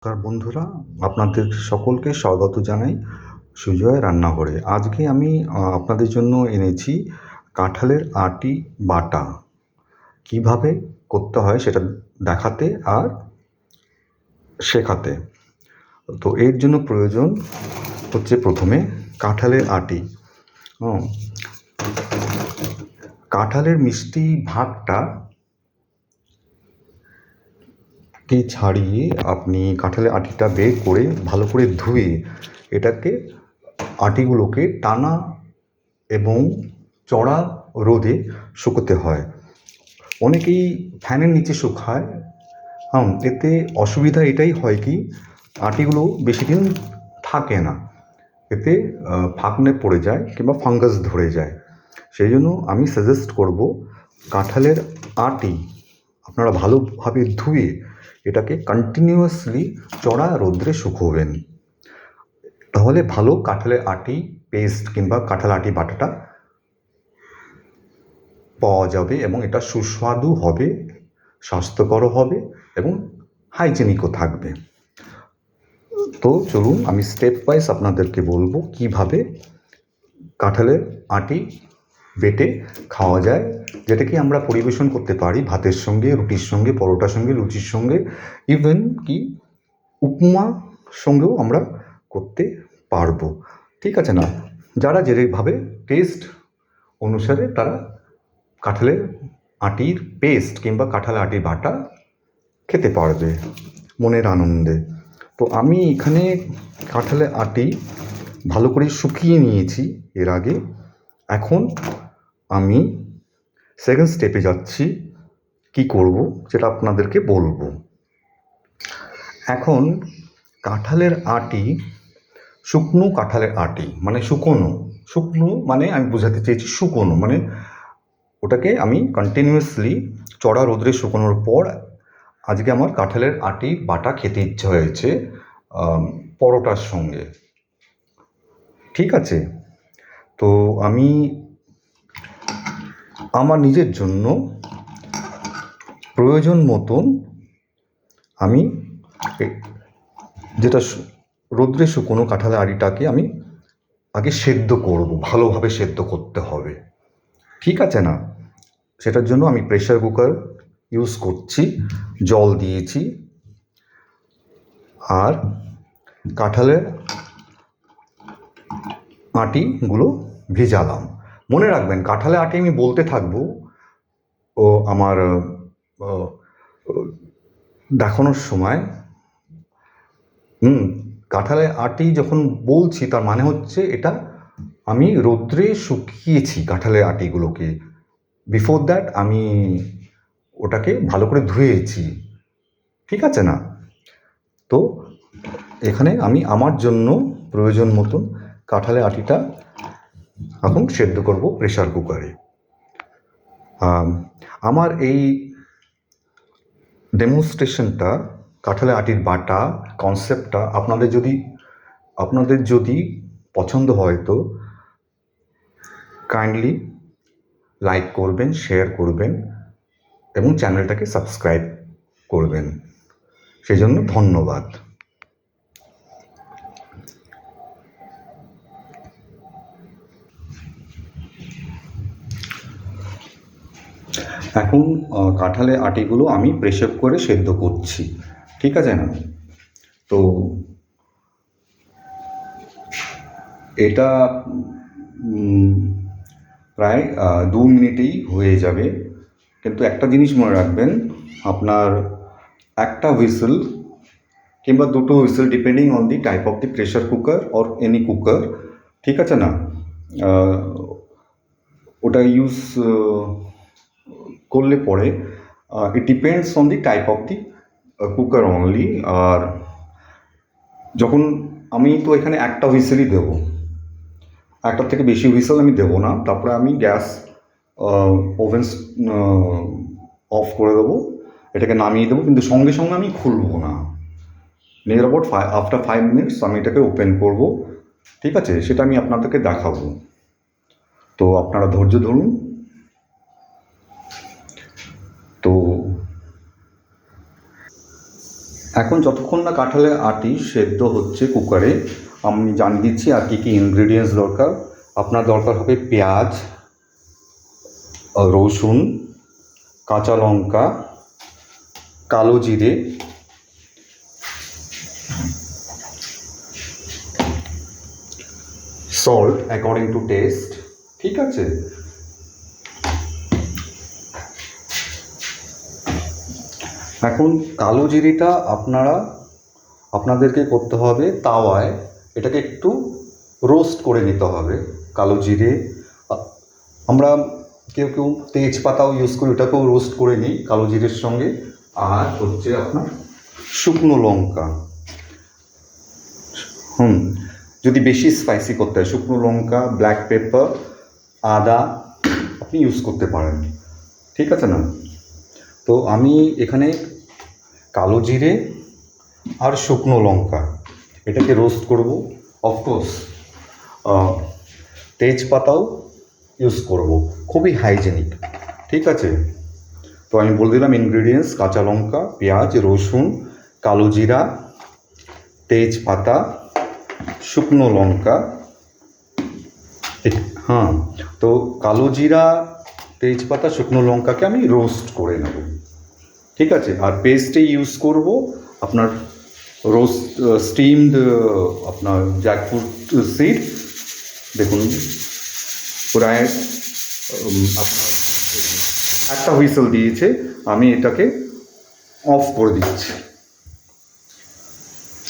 নমস্কার বন্ধুরা, আপনাদের সকলকে স্বাগত জানাই সুজয় রান্নাঘরে। আজকে আমি আপনাদের জন্য এনেছি কাঁঠালের আটি বাটা। কিভাবে করতে হয় সেটা দেখাতে আর শেখাতে। তো এর জন্য প্রয়োজন হচ্ছে প্রথমে কাঁঠালের আটি। কাঁঠালের মিষ্টি ভাগটা কে ছাড়িয়ে আপনি কাঁঠালের আটিটা বের করে ভালো করে ধুয়ে এটাকে আটিগুলোকে টানা এবং চড়া রোদে শুকোতে হয়। অনেকেই ফ্যানের নিচে শুকায়। এতে অসুবিধা এটাই হয় কি, আটিগুলো বেশি দিন থাকে না, এতে ফাঁকনে পড়ে যায় কিংবা ফাঙ্গাস ধরে যায়। সেই জন্য আমি সাজেস্ট করব কাঁঠালের আটি আপনারা ভালোভাবে ধুয়ে এটাকে কন্টিনিউয়াসলি চড়া রোদ্রে শুকোবেন, তাহলে ভালো কাঁঠালের আটি পেস্ট কিংবা কাঁঠাল আটি বাটাটা পাওয়া যাবে এবং এটা সুস্বাদু হবে, স্বাস্থ্যকরও হবে এবং হাইজেনিকও থাকবে। তো চলুন আমি স্টেপ ওয়াইজ আপনাদেরকে বলবো কিভাবে কাঁঠালের আটি বেটে খাওয়া যায়, যেটা কি আমরা পরিবেশন করতে পারি ভাতের সঙ্গে, রুটির সঙ্গে, পরোটার সঙ্গে, লুচির সঙ্গে, ইভেন কি উপমা সঙ্গেও আমরা করতে পারবো। ঠিক আছে না? যারা যেভাবে টেস্ট অনুসারে তারা কাঁঠালের আটির পেস্ট কিংবা কাঁঠালের আটির বাটা খেতে পারবে মনের আনন্দে। তো আমি এখানে কাঁঠালের আটি ভালো করে শুকিয়ে নিয়েছি এর আগে। এখন আমি সেকেন্ড স্টেপে যাচ্ছি, কি করব সেটা আপনাদেরকে বলবো। এখন কাঁঠালের আটি, শুকনো কাঁঠালের আটি মানে শুকনো মানে আমি বোঝাতে চেয়েছি শুকনো মানে ওটাকে আমি কন্টিনিউয়াসলি চড়া রোদ্রে শুকোনোর পর আজকে আমার কাঁঠালের আটি বাটা খেতে ইচ্ছে হয়েছে পরোটার সঙ্গে। ঠিক আছে, তো আমি আমার নিজের জন্য প্রয়োজন মতন আমি যেটা রোদ্রে শুকোনো কাঁঠালের আটিটাকে আমি আগে সেদ্ধ করব, ভালোভাবে সেদ্ধ করতে হবে। ঠিক আছে না? সেটার জন্য আমি প্রেসার কুকার ইউজ করছি, জল দিয়েছি আর কাঁঠালের আটিগুলো ভেজালাম। মনে রাখবেন কাঁঠালের আটি আমি বলতে থাকবো ও আমার দেখানোর সময়। কাঁঠালের আটি যখন বলছি তার মানে হচ্ছে এটা আমি রৌদ্রে শুকিয়েছি কাঁঠালের আটিগুলোকে। বিফোর দ্যাট আমি ওটাকে ভালো করে ধুয়েছি। ঠিক আছে না? তো এখানে আমি আমার জন্য প্রয়োজন মতন কাঁঠালের আটিটা এখন সেদ্ধ করব প্রেসার কুকারে। আমার এই ডেমনস্ট্রেশনটা কাঁঠালের আটির বাটা কনসেপ্টটা আপনাদের যদি পছন্দ হয় তো কাইন্ডলি লাইক করবেন, শেয়ার করবেন এবং চ্যানেলটাকে সাবস্ক্রাইব করবেন। সেই জন্য ধন্যবাদ। এখন কাঁঠালের আটিগুলো আমি প্রেসার করে সেদ্ধ করছি। ঠিক আছে না? তো এটা প্রায় 2 মিনিটেই হয়ে যাবে, কিন্তু একটা জিনিস মনে রাখবেন, আপনার একটা হুইসেল কিংবা দুটো whistle depending on the type of the pressure cooker or any cooker. ঠিক আছে না? ওটা ইউজ করলে পরে it depends on the type of the cooker only. আর যখন আমি তো এখানে একটা হুইসেলই দেবো, একটার থেকে বেশি হুইসেল আমি দেবো না। তারপরে আমি গ্যাস ওভেন অফ করে দেবো, এটাকে নামিয়ে দেবো, কিন্তু সঙ্গে সঙ্গে আমি খুলবো না। নিয়ার অ্যাবাউট আফটার 5 মিনিটস আমি এটাকে ওপেন করব। ঠিক আছে, সেটা আমি আপনাদেরকে দেখাবো। তো আপনারা ধৈর্য ধরুন। তো এখন যতক্ষণ না কাঁঠালের আটি সেদ্ধ হচ্ছে কুকারে, আমি জানিয়ে দিচ্ছি আর কী কী ইনগ্রিডিয়েন্টস দরকার। আপনার দরকার হবে পেঁয়াজ, রসুন, কাঁচা লঙ্কা, কালো জিরে, সল্ট অ্যাকর্ডিং টু টেস্ট। ঠিক আছে, এখন কালো জিরেটা আপনাদেরকে করতে হবে তাওয়ায়, এটাকে একটু রোস্ট করে নিতে হবে। কালো জিরে আমরা কেউ কেউ তেজপাতাও ইউজ করি, ওটাকেও রোস্ট করে নিই কালো জিরের সঙ্গে। আর হচ্ছে আপনার শুকনো লঙ্কা, যদি বেশি স্পাইসি করতে হয় শুকনো লঙ্কা, ব্ল্যাক পেপার, আদা আপনি ইউজ করতে পারেন। ঠিক আছে না? তো আমি এখানে কালো জিরে আর শুকনো লঙ্কা এটাকে রোস্ট করব। অফকোর্স তেজপাতাও ইউজ করব, খুবই হাইজেনিক। ঠিক আছে, তো আমি বলে দিলাম ইনগ্রিডিয়েন্টস: কাঁচা লঙ্কা, পেঁয়াজ, রসুন, কালো জিরা, তেজপাতা, শুকনো লঙ্কা। হ্যাঁ, তো কালো জিরা, তেজপাতা, শুকনো লঙ্কাকে আমি রোস্ট করে নেব। ঠিক আছে, আর পেস্টে ইউজ করব আপনার স্টিমড আপনার জ্যাকফ্রুট সিড। দেখুন প্রায় আপনার একটা হুইসেল দিয়েছে, আমি এটাকে অফ করে দিচ্ছি।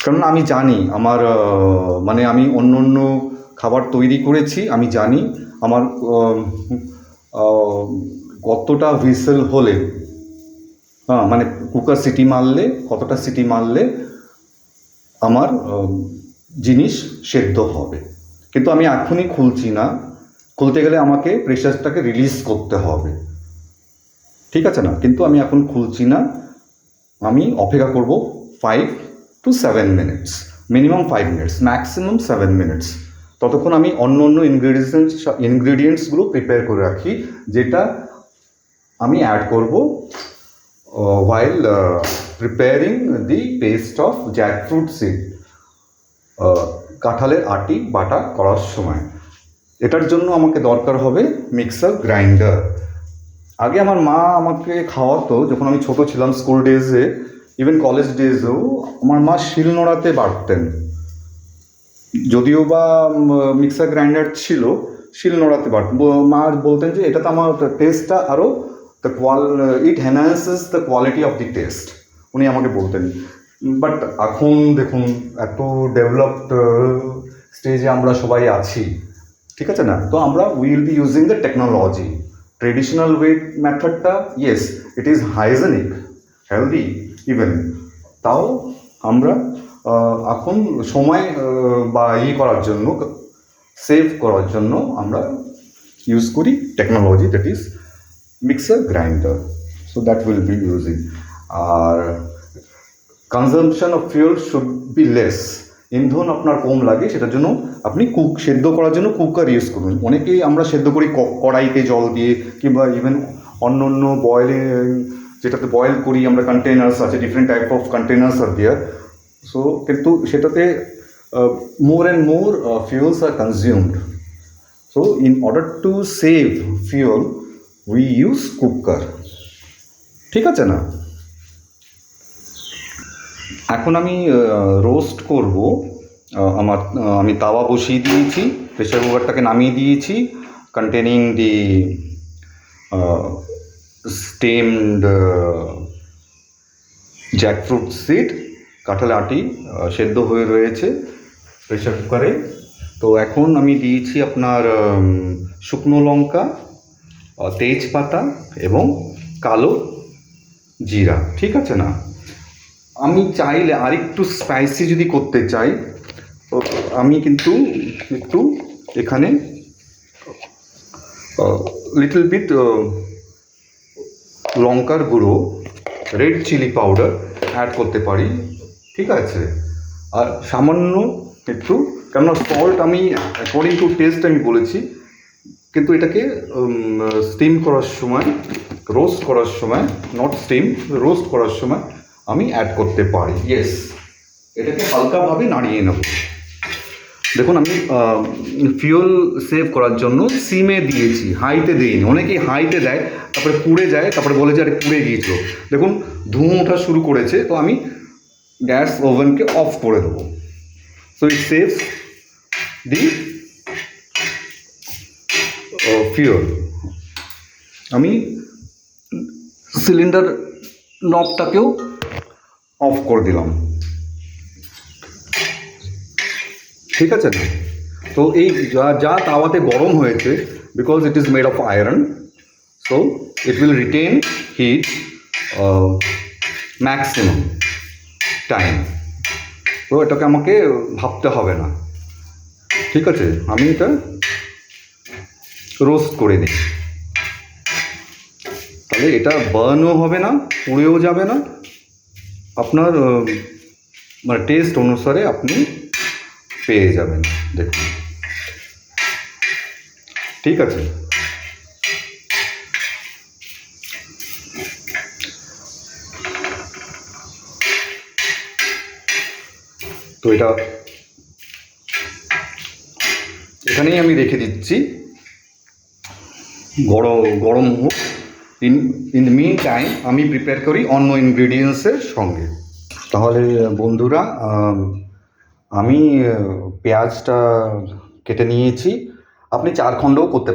কারণ আমি জানি আমার মানে আমি অন্য অন্য খাবার তৈরি করেছি, আমি জানি আমার কতটা হুইসেল হলে, মানে কুকার সিটি মারলে, কতটা সিটি মারলে আমার জিনিস সেদ্ধ হবে। কিন্তু আমি এখনই খুলছি না, খুলতে গেলে আমাকে প্রেশারটাকে রিলিজ করতে হবে। ঠিক আছে না? কিন্তু আমি এখন খুলছি না, আমি অপেক্ষা করব 5 to 7 minutes, minimum 5 minutes, maximum 7 minutes. ততক্ষণ আমি অন্য অন্য ইনগ্রিডিয়েন্টসগুলো প্রিপেয়ার করে রাখি, যেটা আমি অ্যাড করব while preparing the paste of jackfruit seed, কাঁঠালের আটি বাটা করার সময়। এটার জন্য আমাকে দরকার হবে মিক্সার গ্রাইন্ডার। আগে আমার মা আমাকে খাওয়াতো যখন আমি ছোট ছিলাম, স্কুল ডেজে, ইভেন কলেজ ডেজেও আমার মা শিলনোড়াতে বাটতেন। যদিও বা মিক্সার গ্রাইন্ডার ছিল, শিলনোড়াতে বাটতেন। মা বলতেন যে এটাতে আমার টেস্টটা আরও it enhances the quality of the taste, উনি আমাকে বলতেন। বাট এখন দেখুন এত ডেভেলপড স্টেজে আমরা সবাই আছি। ঠিক আছে না? তো আমরা will be using the technology. Traditional way মেথডটা, yes it is hygienic, healthy even, তাও আমরা এখন সময় বা করার জন্য, সেভ করার জন্য আমরা ইউজ করি technology, that is mixer grinder. So that will be using. আর consumption of fuel should be less, ইন্ধন আপনার কম লাগে, সেটার জন্য আপনি সেদ্ধ করার জন্য কুকার ইউজ করুন। অনেকেই আমরা সেদ্ধ করি কড়াইতে জল দিয়ে, কিংবা ইভেন অন্য অন্য যেটাতে বয়েল করি আমরা, কন্টেনার্স আছে, different type of containers are there. So কিন্তু সেটাতে more and more fuels are consumed. So in order to save fuel, we use cooker. ঠিক আছে না? এখন আমি রোস্ট করব। আমি তাওয়া বসিয়ে দিয়েছি, প্রেশার কুকারটাকে নামিয়ে দিয়েছি, কন্টেনিং দি স্টেমড জ্যাকফ্রুট সিড, কাঁঠালের আটি সেদ্ধ হয়ে রয়েছে প্রেশার কুকারে। তো এখন আমি দিয়েছি আপনার শুকনো লঙ্কা, তেজপাতা এবং কালো জিরা। ঠিক আছে না? আমি চাইলে আরেকটু স্পাইসি যদি করতে চাই, তো আমি কিন্তু একটু এখানে লিটল বিট লঙ্কার গুঁড়ো, রেড চিলি পাউডার অ্যাড করতে পারি। ঠিক আছে, আর সামান্য একটু, কেননা সল্ট আমি অ্যাকর্ডিং টু টেস্ট আমি বলেছি, কিন্তু এটাকে স্টিম করার সময়, রোস্ট করার সময়, নট স্টিম, রোস্ট করার সময় আমি অ্যাড করতে পারি। ইয়েস, এটাকে হালকাভাবে নাড়িয়ে নেব। দেখুন আমি ফিউল সেভ করার জন্য সিমে দিয়েছি, হাইতে দিইনি। অনেকেই হাইতে দেয়, তারপরে পুড়ে যায়, তারপরে বলে যে আরে পুড়ে গিয়েছিল। দেখুন ধুঁয়ো ওঠা শুরু করেছে, তো আমি গ্যাস ওভেনকে অফ করে দেবো। So it saves the fuel. আমি সিলিন্ডার নবটাকেও অফ করে দিলাম, ঠিক আছে না? তো এই যা তাওয়াতে গরম হয়েছে, because it is made of iron, so it will retain heat maximum time. তো এটাকে আমাকে ভাবতে হবে না, ঠিক আছে? আমি এটা রোস্ট করে দিই, তাহলে এটা বার্নও হবে না, পুড়েও যাবে না। আপনার মানে টেস্ট অনুসারে আপনি পেয়ে যাবেন। দেখুন, ঠিক আছে? তো এটা এখানেই আমি রেখে দিচ্ছি, গরম হোক। ইন দ্য মিন টাইম আমি প্রিপেয়ার করি অন্য ইনগ্রিডিয়েন্টসের সঙ্গে। তাহলে বন্ধুরা, আমি পেঁয়াজটা কেটে নিয়েছি। আপনি 4 খণ্ডও করতে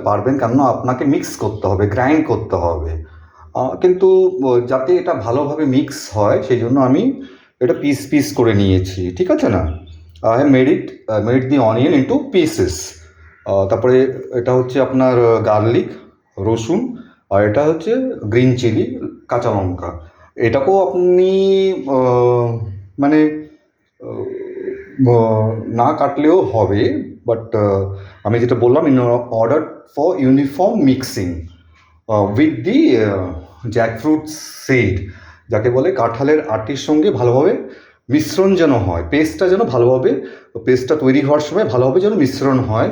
পারবেন, কেননা আপনাকে মিক্স করতে হবে, গ্রাইন্ড করতে হবে। কিন্তু যাতে এটা ভালোভাবে মিক্স হয় সেই জন্য আমি এটা পিস করে নিয়েছি, ঠিক আছে না? I have made the onion into pieces. তারপরে এটা হচ্ছে আপনার গার্লিক, রসুন, আর এটা হচ্ছে গ্রিন চিলি, কাঁচা লঙ্কা। এটাকেও আপনি মানে না কাটলেও হবে, বাট আমি যেটা বললাম, in order for uniform mixing with the jackfruit seed, যাকে বলে কাঁঠালের আটির সঙ্গে ভালোভাবে মিশ্রণ যেন হয়, পেস্টটা যেন ভালোভাবে, পেস্টটা তৈরি হওয়ার সময় ভালোভাবে যেন মিশ্রণ হয়।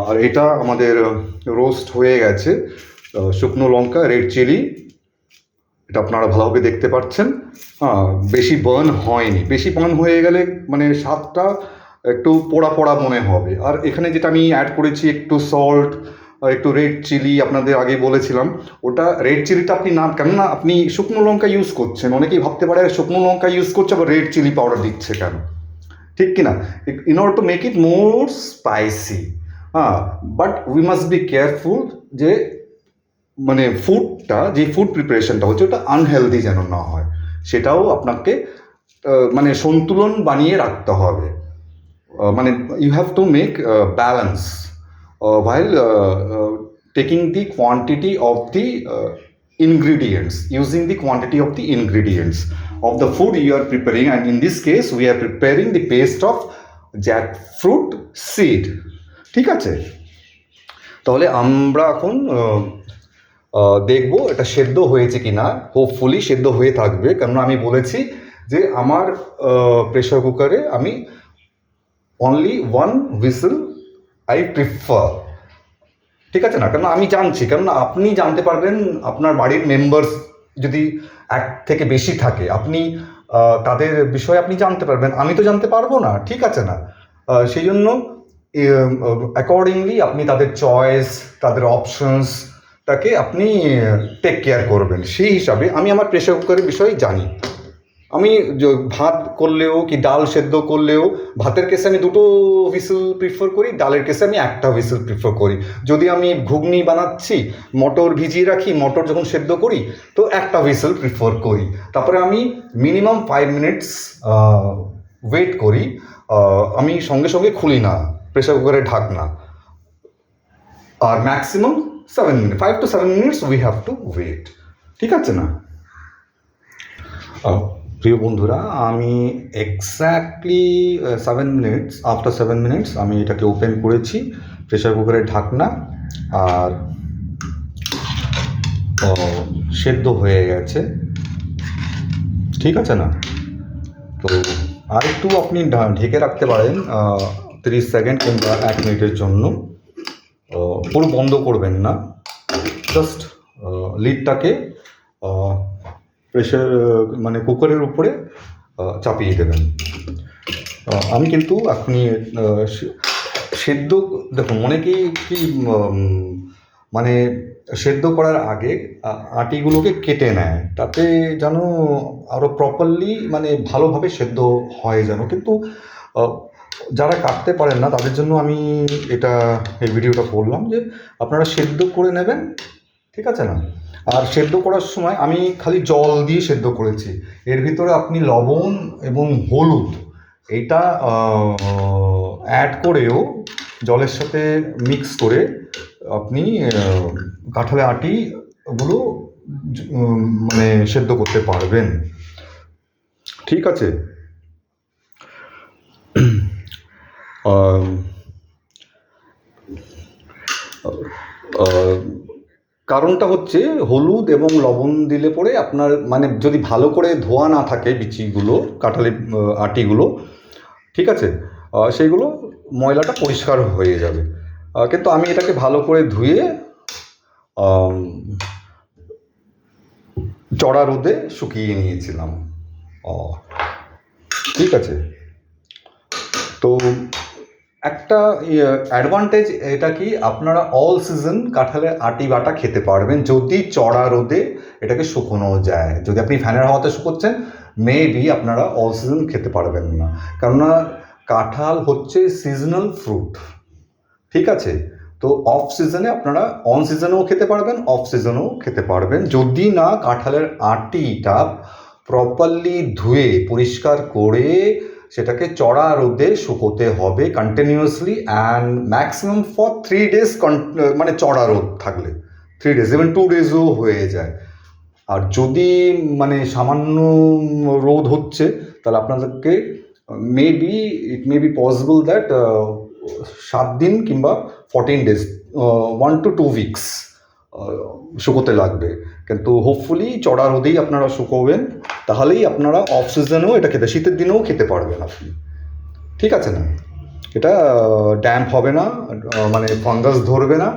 আর এটা আমাদের রোস্ট হয়ে গেছে। শুকনো লঙ্কা, রেড চিলি, এটা আপনারা ভালোভাবে দেখতে পাচ্ছেন। হ্যাঁ, বেশি বার্ন হয়নি। বেশি বার্ন হয়ে গেলে মানে স্বাদটা একটু পোড়া পোড়া মনে হবে। আর এখানে যেটা আমি অ্যাড করেছি একটু সল্ট, একটু রেড চিলি, আপনাদের আগে বলেছিলাম। ওটা রেড চিলিটা আপনি না, কেননা আপনি শুকনো লঙ্কা ইউজ করছেন, অনেকেই ভাবতে পারে শুকনো লঙ্কা ইউজ করছে আবার রেড চিলি পাউডার দিচ্ছে কেন, ঠিক কিনা? In order to make it more spicy. হ্যাঁ, but we must be careful যে মানে ফুডটা, যে ফুড প্রিপারেশনটা হচ্ছে ওটা আনহেলদি যেন না হয়, সেটাও আপনাকে মানে সন্তুলন বানিয়ে রাখতে হবে। মানে you have to make balance while taking the quantity of the ingredients, using the quantity of the ingredients of the food you are preparing. And in this case we are preparing the paste of jackfruit seed, ঠিক আছে? তাহলে আমরা এখন দেখবো এটা সেদ্ধ হয়েছে কিনা। হোপফুলি সেদ্ধ হয়ে থাকবে, কেননা আমি বলেছি যে আমার প্রেশার কুকারে আমি অনলি 1 হুইসেল আই প্রিফার, ঠিক আছে না? কেন আমি জানছি, কেননা আপনি জানতে পারবেন আপনার বাড়ির মেম্বার্স যদি 1 থেকে বেশি থাকে, আপনি তাদের বিষয়ে আপনি জানতে পারবেন, আমি তো জানতে পারবো না, ঠিক আছে না? সেই জন্য অ্যাকর্ডিংলি আপনি তাদের চয়েস, তাদের অপশনসটাকে আপনি টেক কেয়ার করবেন। সেই হিসাবে আমি আমার প্রেশার কুকারের বিষয়ে জানি। আমি ভাত করলেও কি ডাল সেদ্ধ করলেও, ভাতের কেসে আমি 2টো হুইসেল প্রিফার করি, ডালের কেসে আমি 1টা হুইসেল প্রিফার করি। যদি আমি ঘুগনি বানাচ্ছি, মটর ভিজিয়ে রাখি, মটর যখন সেদ্ধ করি, তো 1টা হুইসেল প্রিফার করি। তারপরে আমি মিনিমাম 5 মিনিটস ওয়েট করি। আমি সঙ্গে সঙ্গে খুলি না প্রেশার কুকারের ঢাকনা। আর maximum 7 minute, 5 to 7 minutes we have to wait, ঠিক আছে না? প্রিয় বন্ধুরা, আমি এক্স্যাক্টলি 7 মিনিটস, আফটার 7 মিনিটস আমি এটাকে ওপেন করেছি, প্রেশার কুকারের ঢাকনা, আর সেদ্ধ হয়ে গেছে, ঠিক আছে না? তো আর একটু আপনি ঢেকে রাখতে পারেন 30 সেকেন্ড কিংবা 1 মিনিটের জন্য। পুরো বন্ধ করবেন না, জাস্ট লিডটাকে প্রেশার মানে কুকারের উপরে চাপিয়ে দেবেন। আমি কিন্তু এখনই সেদ্ধ, দেখুন অনেকেই কি মানে সেদ্ধ করার আগে আটিগুলোকে কেটে নেয়, তাতে যেন আরও প্রপারলি মানে ভালোভাবে সেদ্ধ হয় যেন, কিন্তু যারা কাটতে পারেন না তাদের জন্য আমি এই ভিডিওটা করলাম যে আপনারা সেদ্ধ করে নেবেন, ঠিক আছে না। আর সেদ্ধ করার সময় আমি খালি জল দিয়ে সেদ্ধ করেছি, এর ভিতরে আপনি লবণ এবং হলুদ এইটা অ্যাড করেও জলের সাথে মিক্স করে আপনি কাঁঠালের আটিগুলো মানে সেদ্ধ করতে পারবেন, ঠিক আছে। কারণটা হচ্ছে হলুদ এবং লবণ দিলে পরে আপনার মানে যদি ভালো করে ধোয়া না থাকে বিচিগুলো, কাঁঠালের আটিগুলো, ঠিক আছে, সেইগুলো ময়লাটা পরিষ্কার হয়ে যাবে। কিন্তু আমি এটাকে ভালো করে ধুয়ে চড়া রোদে শুকিয়ে নিয়েছিলাম, ঠিক আছে। তো একটা অ্যাডভান্টেজ এটা কি, আপনারা অল সিজন কাঁঠালের আটি বাটা খেতে পারবেন যদি চড়া রোদে এটাকে শুকোনো যায়। যদি আপনি ফ্যানের হাওয়াতে শুকোচ্ছেন মেবি আপনারা অল সিজন খেতে পারবেন না, কেননা কাঁঠাল হচ্ছে সিজনাল ফ্রুট, ঠিক আছে। তো অফ সিজনে আপনারা অন সিজনেও খেতে পারবেন, অফ সিজনেও খেতে পারবেন, যদি না কাঁঠালের আটিটা প্রপারলি ধুয়ে পরিষ্কার করে সেটাকে চড়া রোদে শুকোতে হবে continuously and maximum for 3 days, মানে চড়া রোদ থাকলে 3 days, ইভেন 2 daysও হয়ে যায়। আর যদি মানে সামান্য রোদ হচ্ছে তাহলে আপনাদেরকে ইট মে বি পসিবল দ্যাট 7 দিন কিংবা 14 days, 1 to 2 weeks শুকোতে লাগবে, কিন্তু হোপফুলি চড়া রোদেই আপনারা শুকোবেন, তাহলেই আপনারা অফ সিজনেও এটা খেতে, শীতের দিনেও খেতে পারবেন আপনি, ঠিক আছে না। এটা ড্যাম্প হবে না, মানে ফাঙ্গাস ধরবে না,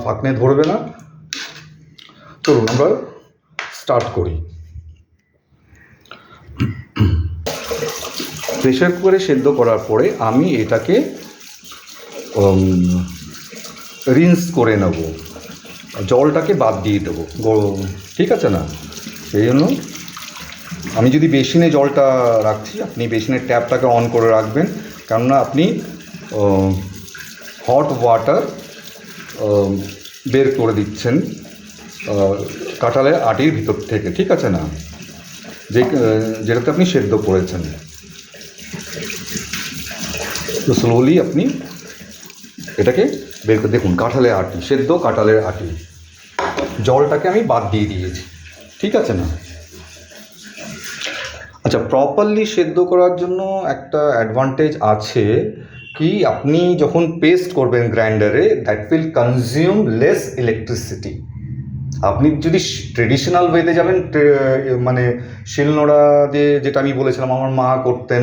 ফাকনে ধরবে না। চলুন আমরা স্টার্ট করি। প্রেশার কুকারে সেদ্ধ করার পরে আমি এটাকে রিন্স করে নেব, জলটাকে বাদ দিয়ে দেবো, ঠিক আছে না। সেই জন্য আমি যদি বেসিনে জলটা রাখছি, আপনি বেসিনের ট্যাপটাকে অন করে রাখবেন, কেননা আপনি হট ওয়াটার বের করে দিচ্ছেন কাঁঠালের আটির ভিতর থেকে, ঠিক আছে না, যেটাতে আপনি সেদ্ধ করেছেন। তো স্লোলি আপনি এটাকে বের করে দেখুন, কাঁঠালের আটি, সেদ্ধ কাঁঠালের আটি, জলটাকে আমি বাদ দিয়ে দিয়েছি, ঠিক আছে না। আচ্ছা, প্রপারলি সেদ্ধ করার জন্য একটা অ্যাডভান্টেজ আছে কি, আপনি যখন পেস্ট করবেন গ্রাইন্ডারে, that will consume less electricity. আপনি যদি ট্রেডিশনাল ওয়েতে যাবেন, মানে শিলনোড়া দিয়ে, যেটা আমি বলেছিলাম আমার মা করতেন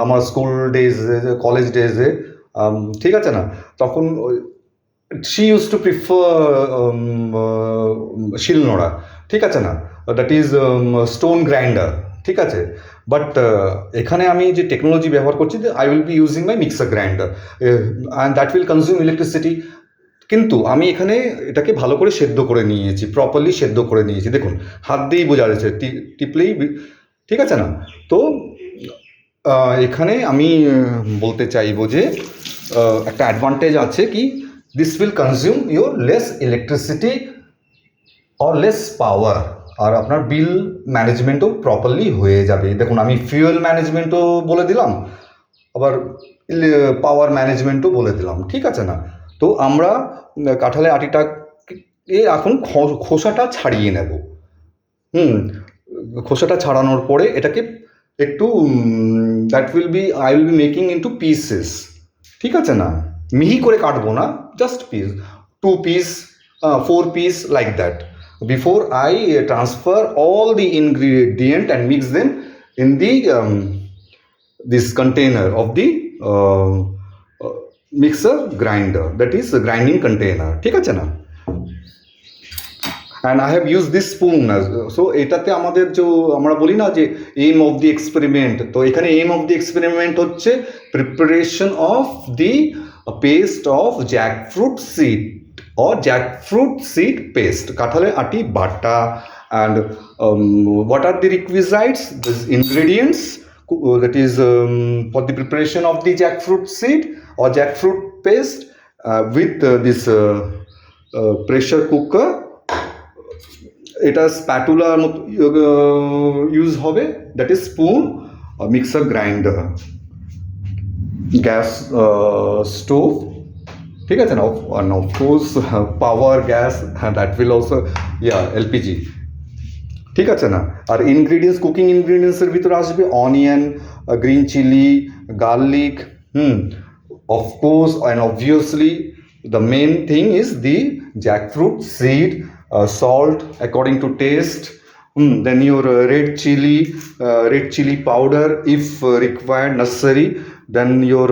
আমার স্কুল ডেজে, কলেজ ডেজে, ঠিক আছে না, তখন শি ইউজ টু প্রিফার শিলনোড়া, ঠিক আছে না, দ্যাট ইজ স্টোন গ্রাইন্ডার, ঠিক আছে। বাট এখানে আমি যে টেকনোলজি ব্যবহার করছি, I will be using my mixer grinder and that will consume electricity, কিন্তু আমি এখানে এটাকে ভালো করে সেদ্ধ করে নিয়েছি, প্রপারলি সেদ্ধ করে নিয়েছি, দেখুন হাত দিয়েই বোঝা যাচ্ছে, টিপলেই, ঠিক আছে না। তো এখানে আমি বলতে চাইবো যে একটা অ্যাডভান্টেজ আছে কি, this will consume your less electricity or less power, আর আপনার বিল ম্যানেজমেন্টও প্রপারলি হয়ে যাবে। দেখুন আমি ফিউয়েল ম্যানেজমেন্টও বলে দিলাম, আবার পাওয়ার ম্যানেজমেন্টও বলে দিলাম, ঠিক আছে না। তো আমরা কাঁঠালের আটিটা এখন খোসাটা ছাড়িয়ে নেব, খোসাটা ছাড়ানোর পরে এটাকে একটু I will be making into pieces, ঠিক আছে না, মিহি করে কাটবো না, just piece, 2 piece, 4 piece, like that, before I transfer all the ingredient and mix them in the this container of the mixer grinder, that is grinding container, ঠিক আছে না। And I have use this spoon. So এটাতে আমাদের যে আমরা বলি না যে এইম অফ দি এক্সপেরিমেন্ট, তো এখানে এইম অফ দি এক্সপেরিমেন্ট হচ্ছে preparation of the paste of jackfruit seed or jackfruit seed paste, কাঁঠালের আটি বাটা। And what are the requisites, the ingredients that is for the preparation of the jackfruit seed or jackfruit paste with this pressure cooker, এটা স্প্যাটুলার মতো use হবে, that is spoon, mixer grinder, gas stove, ঠিক আছে না, and of course power gas, that will also, LPG, ঠিক আছে না। আর ইনগ্রিডিয়েন্টস, কুকিং ইনগ্রিডিয়েন্টসের ভিতরে আসবে onion, green chilli, garlic, of course and obviously the main thing is the jackfruit seed, salt according to taste, then your red chili powder if required, necessary, then your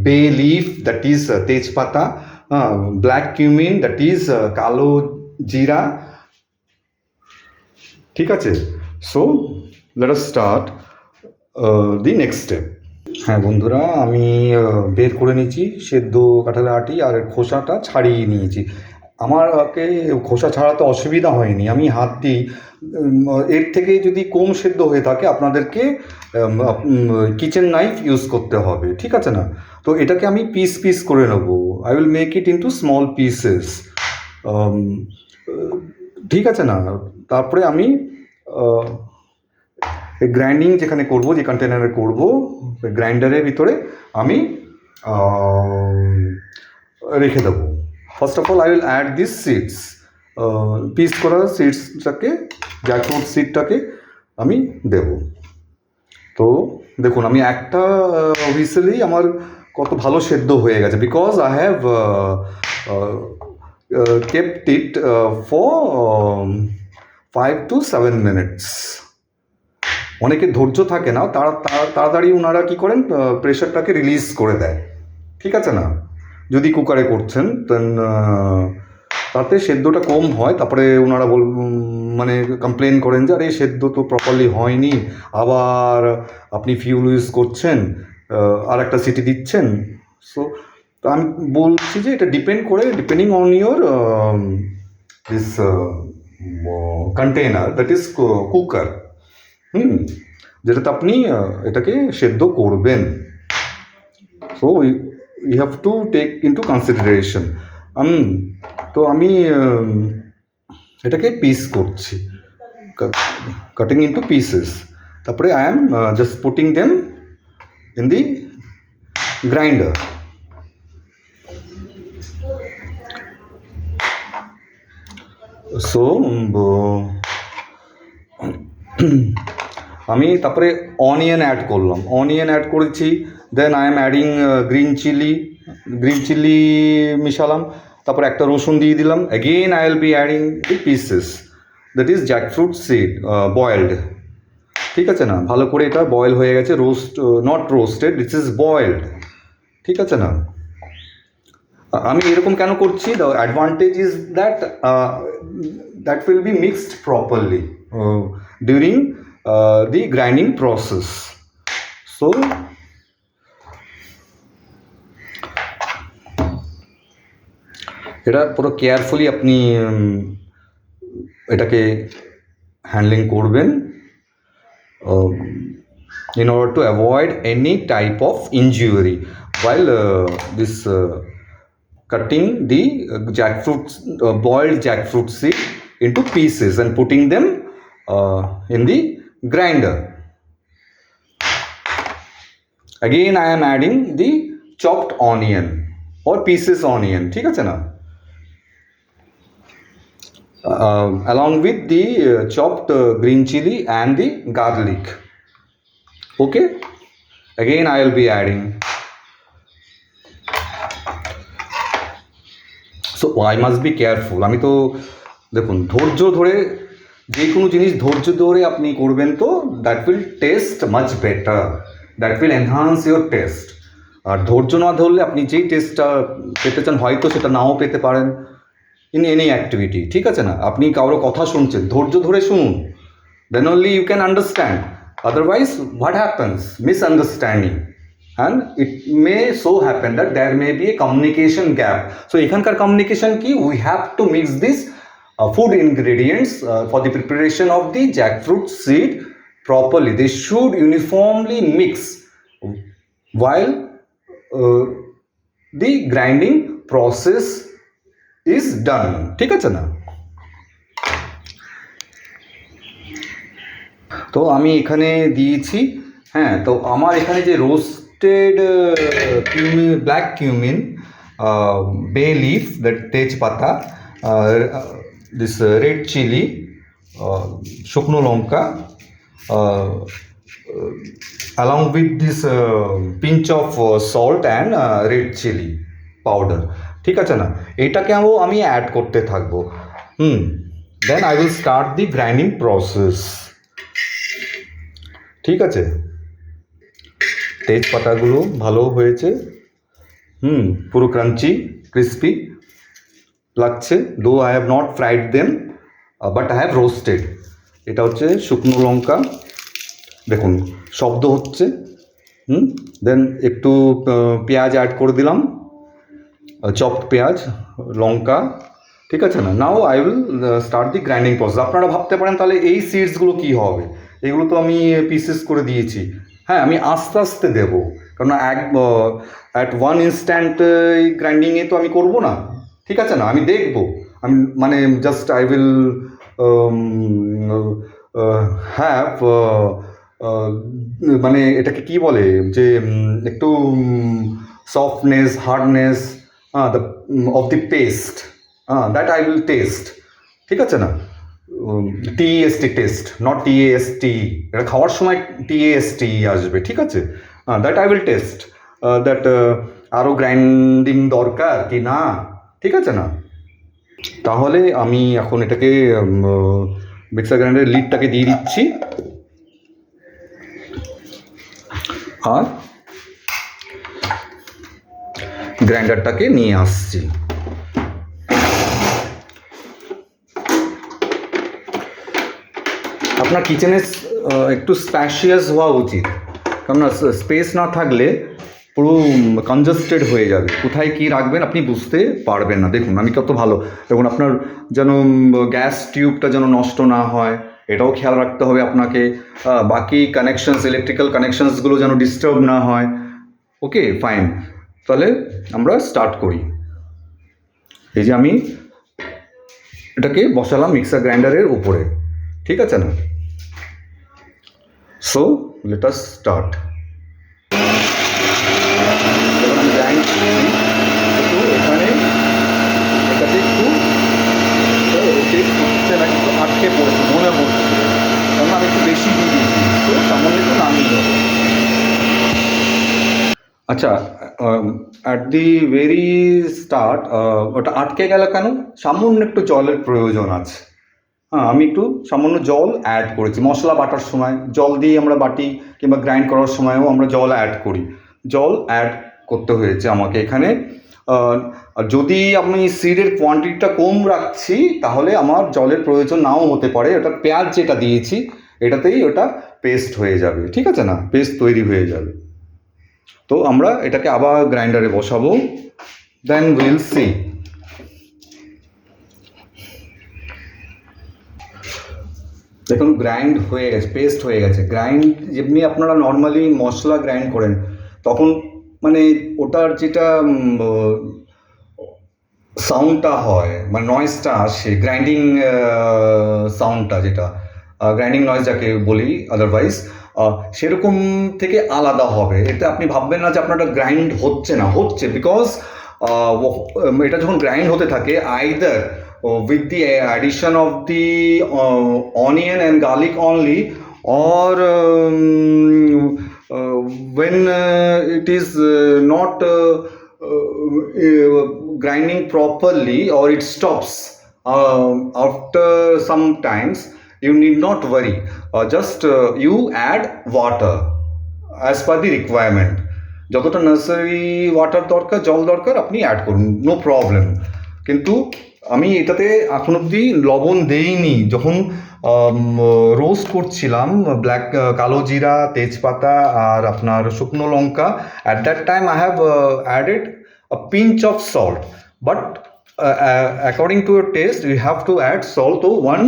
bay leaf, that is tejpata, black cumin, that is kalo jira, ঠিক আছে। So let us start the next step. হ্যাঁ বন্ধুরা, আমি বের করে নিয়েছি সেদ্ধ কাঁঠালের আটি আর খোসাটা ছাড়িয়ে নিয়েছি। আমাকে খোসা ছাড়াতে অসুবিধা হয়নি, আমি হাত দিই। এর থেকে যদি কম সেদ্ধ হয়ে থাকে আপনাদেরকে কিচেন নাইফ ইউজ করতে হবে, ঠিক আছে না। তো এটাকে আমি পিস পিস করে নেব, I will make it into small pieces, ঠিক আছে না। তারপরে আমি গ্রাইন্ডিং যেখানে করব, যে কন্টেনারে করব, গ্রাইন্ডারের ভিতরে আমি রেখে দেবো। First of all I will add this seeds, piece করা সিডসটাকে, জ্যাকফ্রুট সিডটাকে আমি দেব। তো দেখুন, আমি একটা হুইসেলেই আমার কত ভালো সেদ্ধ হয়ে গেছে, because I have kept it for 5 to 7 minutes. অনেকের ধৈর্য থাকে না, তাড়াতাড়ি ওনারা কী করেন, প্রেশারটাকে রিলিজ করে দেয়, ঠিক আছে না। যদি কুকারে করছেন দেন তাতে সেদ্ধটা কম হয়, তারপরে ওনারা মানে কমপ্লেন করেন যে আরে সেদ্ধ তো প্রপারলি হয়নি, আবার আপনি ফিউল ইউজ করছেন, আর একটা সিটি দিচ্ছেন। সো তো আমি বলছি যে এটা ডিপেন্ড করে, depending on your this container, that is cooker, যেটাতে আপনি এটাকে সেদ্ধ করবেন। So you have to take into consideration. তো আমি এটাকে পিস করছি, কাটিং ইন্টু পিসেস, তারপরে I am just putting them in the grinder. So আমি তারপরে অনিয়ন অ্যাড করলাম, অনিয়ন অ্যাড করেছি, then I am adding green chilli মিশালাম, তারপরে একটা রসুন দিয়ে দিলাম। Again I will be adding the pieces, that is jackfruit seed, boiled, ঠিক আছে না। ভালো করে এটা বয়েল হয়ে গেছে, not roasted, this is boiled, ঠিক আছে না। আমি এরকম কেন করছি, the advantage is that will B mixed properly during the grinding process. So এটা পুরো কেয়ারফুলি আপনি এটাকে হ্যান্ডলিং করবেন in order to avoid any type of injury while this cutting the boiled jackfruit seed into pieces and putting them in the grinder. Again I am adding the chopped onion or pieces onion, ঠিক আছে না, along with the chopped green chili and the garlic. Okay, again I will be adding. So I must be careful. আমি তো দেখুন, ধৈর্য ধরে যে কোনো জিনিস ধৈর্য ধরে আপনি করবেন, তো that will taste much better, that will enhance your taste. আর ধৈর্য না ধরলে আপনি যেই টেস্টটা পেতে চান হয়তো সেটা নাও পেতে পারেন, ইন এনি অ্যাক্টিভিটি, ঠিক আছে না? আপনি কারো কথা শুনছেন, ধৈর্য ধরে শুনুন, then only you can understand, otherwise what happens, misunderstanding, and it may so happen that there may be a communication gap. So এখানকার কমিউনিকেশন কি, we have to mix this food ingredients for the preparation of the jackfruit seed properly. They should uniformly mix while the grinding process is done, ঠিক আছে না? তো আমি এখানে দিয়েছি, হ্যাঁ, তো আমার এখানে যে roasted cumin, black cumin, bay leaf, that তেজপাতা, দিস রেড চিলি, শুকনো লঙ্কা, along with this pinch of salt and red chili powder, ঠিক আছে না? এটাকেও আমি অ্যাড করতে থাকবো। Then I will start the grinding process, ঠিক আছে? তেজপাতাগুলো ভালো হয়েছে, পুরো ক্রাঞ্চি ক্রিস্পি লাগছে, though I have not fried them but I have roasted. এটা হচ্ছে শুকনো লঙ্কা, দেখুন শব্দ হচ্ছে। দেন একটু পেঁয়াজ অ্যাড করে দিলাম, চপড পেঁয়াজ, লঙ্কা, ঠিক আছে না? Now I will start the grinding process. আপনারা ভাবতে পারেন তাহলে এই সিডসগুলো কী হবে, এগুলো তো আমি পিসেস করে দিয়েছি। হ্যাঁ, আমি আস্তে আস্তে দেবো, কারণ অ্যাট ওয়ান ইনস্ট্যান্ট এই গ্রাইন্ডিংয়ে তো আমি করবো না, ঠিক আছে না? আমি দেখবো, আমি মানে জাস্ট আই উইল হ্যাভ মানে এটাকে কি বলে, যে একটু softness, hardness the of the paste, that I will test, ঠিক আছে না? টিএসটি টেস্ট, নট টিএসটি, এটা খাওয়ার সময় টিএসটি আসবে, ঠিক আছে? That I will test, that আরও গ্রাইন্ডিং দরকার কি না, ঠিক আছে না? তাহলে আমি এখন এটাকে মিক্সার গ্রাইন্ডারের লিডটাকে দিয়ে দিচ্ছি, আর গ্রাইন্ডারটাকে নিয়ে আসছি। আপনার কিচেনে একটু স্প্যাশিয়াস হওয়া উচিত, কেননা স্পেস না থাকলে পুরো কনজাস্টেড হয়ে যাবে, কোথায় কী রাখবেন আপনি বুঝতে পারবেন না। দেখুন আমি কত ভালো, দেখুন আপনার যেন গ্যাস টিউবটা যেন নষ্ট না হয়, এটাও খেয়াল রাখতে হবে আপনাকে। বাকি কানেকশনস, ইলেকট্রিক্যাল কানেকশনসগুলো যেন ডিস্টার্ব না হয়। ওকে, ফাইন, তাহলে আমরা স্টার্ট করি। এই যে আমি এটাকে বসালাম মিক্সার গ্রাইন্ডারের উপরে, ঠিক আছে না? So let us start. এখানে এটাতে একটু ফুটছে না, কিন্তু আটকে পড়েছে মনে হচ্ছে, কারণ আমি একটু বেশি দিয়ে দিয়েছি, তো সামান্য একটু নামিয়ে দেবো। আচ্ছা, অ্যাট দি ভেরি স্টার্ট ওটা আটকে গেল কেন? সামান্য একটু জলের প্রয়োজন আছে। হ্যাঁ, আমি একটু সামান্য জল অ্যাড করেছি। মশলা বাটার সময় জল দিয়ে আমরা বাটি, কিংবা গ্রাইন্ড করার সময়ও আমরা জল অ্যাড করি, জল অ্যাড করতে হয়েছে আমাকে এখানে। যদি আমি সিডের কোয়ান্টিটিটা কম রাখছি তাহলে আমার জলের প্রয়োজন নাও হতে পারে। ওটা পেঁয়াজ যেটা দিয়েছি এটাতেই ওটা পেস্ট হয়ে যাবে, ঠিক আছে না? পেস্ট তৈরি হয়ে যাবে। তো আমরা এটাকে আবার গ্রাইন্ডারে বসাবো, দেন উইল সি। দেখুন গ্রাইন্ড হয়ে গেছে, পেস্ট হয়ে গেছে। গ্রাইন্ড যেমনি আপনারা নর্মালি মশলা গ্রাইন্ড করেন তখন মানে ওটার যেটা সাউন্ডটা হয়, মানে নয়েজটা আসে, গ্রাইন্ডিং সাউন্ডটা, যেটা গ্রাইন্ডিং নয়েজ যাকে বলি আদারওয়াইজ, সেরকম থেকে আলাদা হবে। এতে আপনি ভাববেন না যে আপনারটা গ্রাইন্ড হচ্ছে না, হচ্ছে, বিকজ এটা যখন গ্রাইন্ড হতে থাকে either with the addition of the onion and garlic only, or when it is not grinding properly, or it stops after some times, you need not worry, just you add water as per the requirement, যতটা nursery water দরকার, জল দরকার আপনি add করুন, no problem. কিন্তু আমি এটাতে এখন অবধি লবণ দেইনি। যখন রোস্ট করছিলাম ব্ল্যাক কালো জিরা, তেজপাতা আর আপনার শুকনো লঙ্কা, at that time I have added a pinch of salt, but according to your taste you have to add salt. তো 1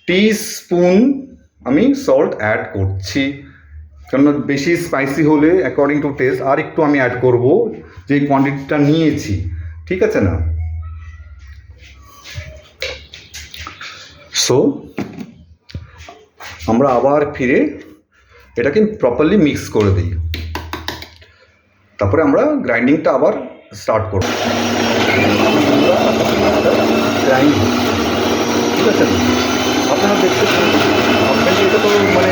teaspoon আমি সল্ট অ্যাড করছি, কারণ বেশি স্পাইসি হলে অ্যাকর্ডিং টু টেস্ট আর একটু আমি অ্যাড করব, যে কোয়ান্টিটিটা নিয়েছি, ঠিক আছে না। সো আমরা আবার ফিরে এটাকে প্রপারলি মিক্স করে দিই, তারপরে আমরা গ্রাইন্ডিংটা আবার স্টার্ট করব। গ্রাইন্ড, ঠিক আছে, আপনারা দেখতে আপনাদের এটা তো মানে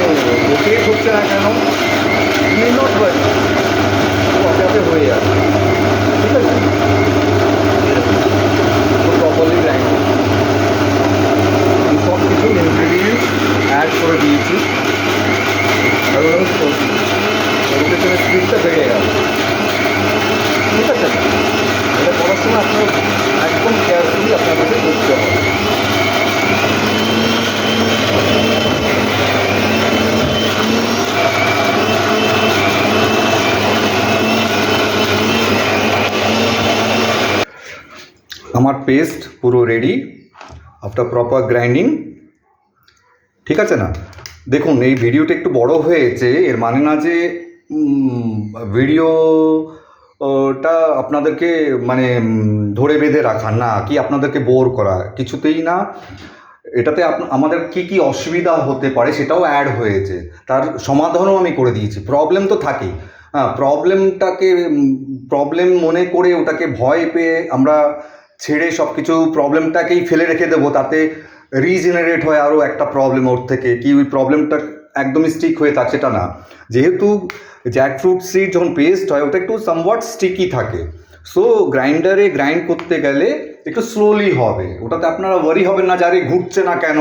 রোটেট হচ্ছে না কেন, নট হয়, আপে আপে হয়ে যাবে, ঠিক আছে। প্রপারলি গ্রাইন্ড সব কিছু ইনগ্রিডিয়েন্টস অ্যাড করে দিয়েছি, কারণ রোটেশনের স্পিডটা বেড়ে গেল, ঠিক আছে। এটা করার সময় আপনার একদম কেয়ারফুলি আপনাদেরকে করতে হবে। আমার পেস্ট পুরো রেডি আফটার প্রপার গ্রাইন্ডিং, ঠিক আছে না। দেখুন এই ভিডিওটা একটু বড় হয়েছে, এর মানে না যে ভিডিওটা আপনাদেরকে মানে ধরে বেঁধে রাখা না, কি আপনাদেরকে বোর করা, কিছুতেই না। এটাতে আমাদের কি কি অসুবিধা হতে পারে সেটাও অ্যাড হয়েছে, তার সমাধানও আমি করে দিয়েছি। প্রবলেম তো থাকেই, হ্যাঁ, প্রবলেম মনে করে ওটাকে ভয় পেয়ে আমরা ছেড়ে সব কিছু প্রবলেমটাকেই ফেলে রেখে দেবো, তাতে রিজেনারেট হয় আরও একটা প্রবলেম ওর থেকে, কি ওই প্রবলেমটা একদমই স্টিক হয়ে থাকে সেটা না। যেহেতু জ্যাকফ্রুট সিড যখন পেস্ট হয় ওটা একটু সামওয়াট স্টিকি থাকে, সো গ্রাইন্ডারে গ্রাইন্ড করতে গেলে একটু স্লোলি হবে, ওটাতে আপনারা ওয়ারি হবেন না যে আরে ঘুরছে না কেন,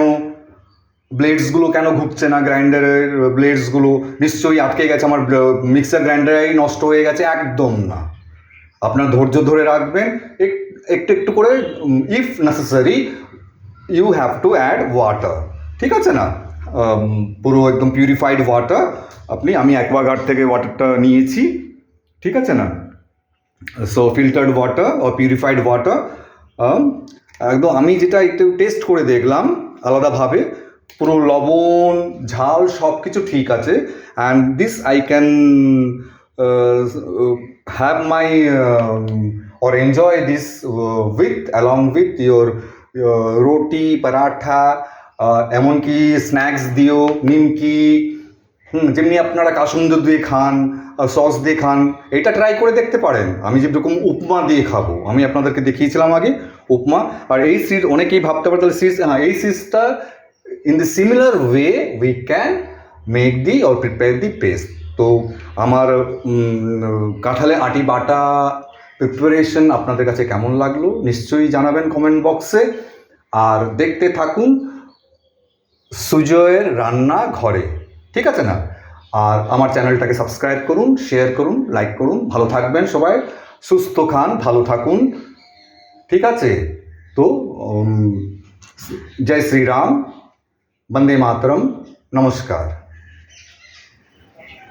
ব্লেডসগুলো কেন ঘুরছে না, গ্রাইন্ডারের ব্লেডসগুলো নিশ্চয়ই আটকে গেছে, আমার মিক্সার গ্রাইন্ডারেই নষ্ট হয়ে গেছে, একদম না। আপনার ধৈর্য ধরে রাখবেন, একটু একটু করে, if necessary you have to add water, ঠিক আছে না। পুরো একদম পিউরিফাইড ওয়াটার আমি অ্যাকোয়াগার্ড থেকে ওয়াটারটা নিয়েছি, ঠিক আছে না। সো ফিল্টার্ড ওয়াটার ও পিউরিফাইড ওয়াটার, একদম আমি যেটা একটু টেস্ট করে দেখলাম আলাদাভাবে, পুরো লবণ ঝাল সব কিছু ঠিক আছে। And this I can have my or enjoy this along with your রুটি পরাঠা, এমনকি স্ন্যাক্স দিও, নিমকি, যেমনি আপনারা কাসুন্দি দিয়ে খান, সস দিয়ে খান, এটা ট্রাই করে দেখতে পারেন। আমি যেরকম উপমা দিয়ে খাবো, আমি আপনাদেরকে দেখিয়েছিলাম আগে উপমা। আর এই সিজ অনেকেই ভাবতে পারে তাহলে সিজ, হ্যাঁ, এই সিজটা in the similar way we can make the or prepare the paste. তো আমার কাঁঠালে আটি বাটা প্রিপারেশন আপনাদের কাছে কেমন লাগলো নিশ্চয়ই জানাবেন কমেন্ট বক্সে। আর দেখতে থাকুন সুজয়ের রান্না ঘরে, ঠিক আছে না। আর আমার চ্যানেলটাকে সাবস্ক্রাইব করুন, শেয়ার করুন, লাইক করুন। ভালো থাকবেন সবাই, সুস্থ খান, ভালো থাকুন, ঠিক আছে। তো জয় শ্রীরাম, বন্দে মাতরম, নমস্কার।